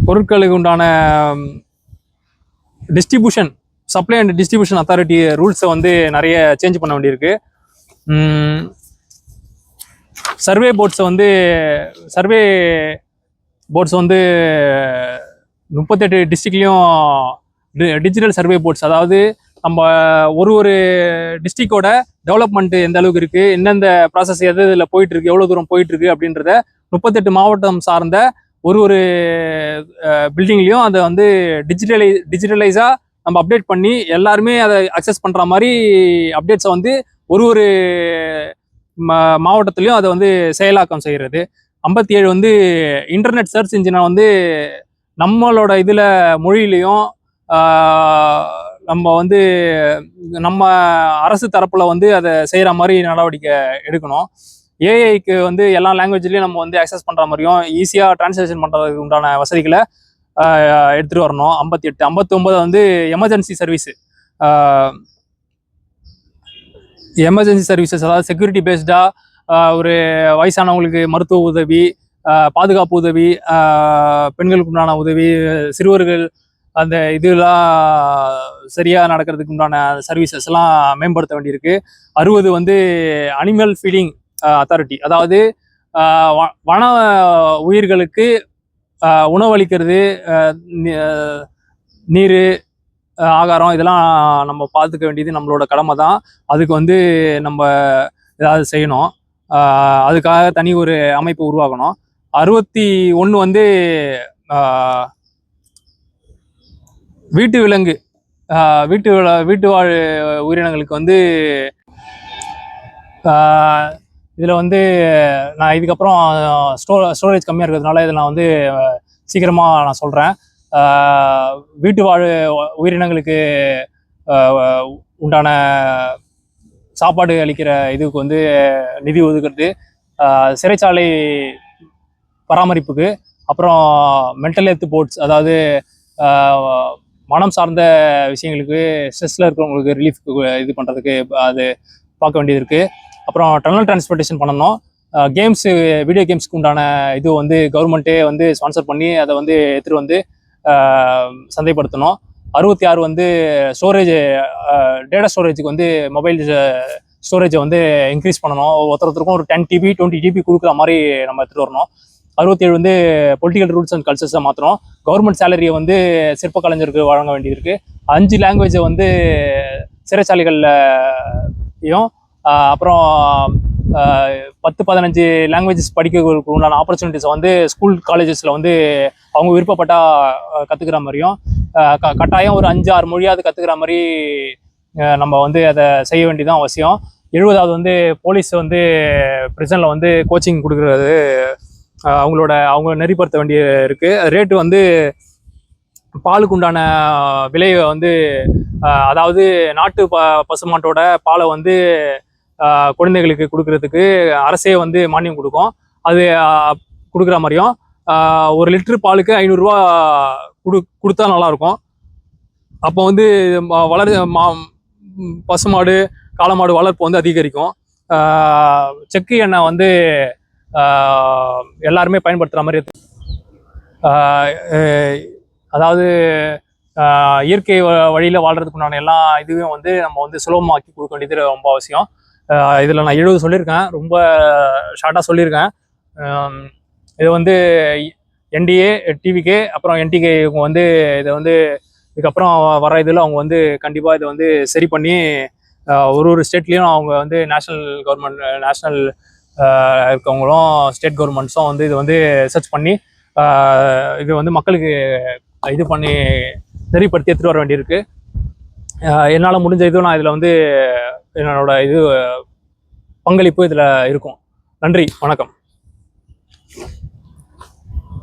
பொருட்களுக்கு உண்டான distribution supply and distribution authority ரூல்ஸை வந்து நிறைய சேஞ்ச் பண்ண வேண்டியிருக்கு. சர்வே போர்ட்ஸை வந்து 38 டிஸ்ட்ரிக்ட்லேயும் டிஜிட்டல் சர்வே போர்ட்ஸ், அதாவது நம்ம ஒரு டிஸ்ட்ரிக்டோட டெவலப்மெண்ட் எந்த அளவுக்கு இருக்குது, எந்தெந்த ப்ராசஸ் எது இதில் போயிட்டுருக்கு, எவ்வளோ தூரம் போயிட்டுருக்கு அப்படின்றத 38 மாவட்டம் சார்ந்த ஒரு பில்டிங்லேயும் அதை வந்து டிஜிட்டலைஸாக நம்ம அப்டேட் பண்ணி எல்லாருமே அதை அக்சஸ் பண்ணுற மாதிரி அப்டேட்ஸை வந்து ஒரு மாவட்டத்துலேயும் அதை வந்து செயலாக்கம் செய்கிறது. 57 வந்து இன்டர்நெட் சர்ச் இன்ஜினை வந்து நம்மளோட இதில் மொழியிலையும் நம்ம வந்து நம்ம அரசு தரப்பில் வந்து அதை செய்கிற மாதிரி நடவடிக்கை எடுக்கணும். ஏஐக்கு வந்து எல்லா லாங்குவேஜ்லேயும் நம்ம வந்து அக்சஸ் பண்ணுற மாதிரியும் ஈஸியாக டிரான்ஸ்லேஷன் பண்ணுறதுக்கு உண்டான வசதிகளை எடுத்துகிட்டு வரணும். 58 59 வந்து எமர்ஜென்சி சர்வீசஸ், அதாவது செக்யூரிட்டி பேஸ்டாக ஒரு வயசானவங்களுக்கு மருத்துவ உதவி, பாதுகாப்பு உதவி, பெண்களுக்கு உண்டான உதவி, சிறுவர்கள் அந்த இதெல்லாம் சரியாக நடக்கிறதுக்கு உண்டான சர்வீசஸ் எல்லாம் மேம்படுத்த வேண்டியிருக்கு. 60 வந்து அனிமல் ஃபீடிங் அத்தாரிட்டி, அதாவது வன உயிர்களுக்கு உணவளிக்கிறது, நீர், ஆகாரம் இதெல்லாம் நம்ம பார்த்துக்க வேண்டியது நம்மளோட கடமை தான். அதுக்கு வந்து நம்ம ஏதாவது செய்யணும். அதுக்காக தனி ஒரு அமைப்பு உருவாக்கணும். 61 வந்து வீட்டு விலங்கு, வீட்டு வாழ் உயிரினங்களுக்கு வந்து இதில் வந்து நான் இதுக்கப்புறம் ஸ்டோரேஜ் கம்மியாக இருக்கிறதுனால இதில் நான் வந்து சீக்கிரமாக நான் சொல்கிறேன். வீட்டு வாழ் உயிரினங்களுக்கு உண்டான சாப்பாடு அளிக்கிற இதுக்கு வந்து நிதி ஒதுக்குறது, சிறைச்சாலை பராமரிப்புக்கு, அப்புறம் மென்டல் ஹெல்த் போர்ட்ஸ், அதாவது மனம் சார்ந்த விஷயங்களுக்கு, ஸ்ட்ரெஸ்ஸில் இருக்கிறவங்களுக்கு ரிலீஃப்க்கு இது பண்ணுறதுக்கு அது பார்க்க வேண்டியது இருக்குது. அப்புறம் டனல் டிரான்ஸ்போர்ட்டேஷன் பண்ணணும். வீடியோ கேம்ஸ்க்கு உண்டான இது வந்து கவர்மெண்ட்டே வந்து ஸ்பான்சர் பண்ணி அதை வந்து எடுத்துகிட்டு வந்து சந்தைப்படுத்தணும். 66 வந்து டேட்டா ஸ்டோரேஜுக்கு வந்து மொபைல் ஸ்டோரேஜை வந்து இன்க்ரீஸ் பண்ணணும். ஒருத்தருக்கும் ஒரு 10 GB 20 GB கொடுக்குற மாதிரி நம்ம எடுத்துகிட்டு வரணும். 67 வந்து பொலிட்டிக்கல் ரூல்ஸ் அண்ட் கல்ச்சர்ஸை மாற்றணும். கவர்மெண்ட் சேலரியை வந்து சிற்ப கலைஞருக்கு வழங்க வேண்டியது இருக்குது. 5 லாங்குவேஜை வந்து சிறைச்சாலைகள்லையும், அப்புறம் 10-15 லாங்குவேஜஸ் படிக்கிறதுக்கு உண்டான ஆப்பர்ச்சுனிட்டிஸை வந்து ஸ்கூல் காலேஜஸில் வந்து அவங்க விருப்பப்பட்டால் கற்றுக்கிற மாதிரியும், கட்டாயம் ஒரு 5-6 மொழியாவது கற்றுக்கிற மாதிரி நம்ம வந்து அதை செய்ய வேண்டியதான் அவசியம். 70வது வந்து போலீஸ் வந்து ப்ரிசனில் வந்து கோச்சிங் கொடுக்குறது அவங்க நெறிப்படுத்த வேண்டிய இருக்குது. ரேட்டு வந்து பாலுக்கு உண்டான விலையை வந்து, அதாவது நாட்டு பசுமாட்டோட பாலை வந்து குழந்தைகளுக்கு கொடுக்கறதுக்கு அரசே வந்து மானியம் கொடுக்கும். அது கொடுக்குற மாதிரியும் 1 லிட்டரு பாலுக்கு 500 ரூபா கொடுத்தா நல்லாயிருக்கும். அப்போ வந்து பசுமாடு, காளமாடு வளர்ப்பு வந்து அதிகரிக்கும். செக்கு எண்ணெய் வந்து எல்லாருமே பயன்படுத்துகிற மாதிரி, அதாவது இயற்கை வழியில் வாழ்கிறதுக்கு உண்டான எல்லா இதுவும் வந்து நம்ம வந்து சுலபமாக்கி கொடுக்க வேண்டியது ரொம்ப அவசியம். இதில் நான் 70 சொல்லியிருக்கேன், ரொம்ப ஷார்ட்டாக சொல்லியிருக்கேன். இது வந்து என்டிஏ, டிவிகே, அப்புறம் என்டிகே இவங்க வந்து இதை வந்து இதுக்கப்புறம் வர இதில் அவங்க வந்து கண்டிப்பாக இதை வந்து சரி பண்ணி ஒரு ஸ்டேட்லேயும் அவங்க வந்து நேஷ்னல் இருக்கவங்களும் ஸ்டேட் கவர்மெண்ட்ஸும் வந்து இது வந்து ரிசர்ச் பண்ணி இது வந்து மக்களுக்கு இது பண்ணி நெறிப்படுத்தி எடுத்துகிட்டு வர வேண்டியிருக்கு. என்னால் முடிஞ்ச இதுவும் நான் இதில் வந்து என்னோட பங்களிப்பு இதில் இருக்கும். நன்றி, வணக்கம்.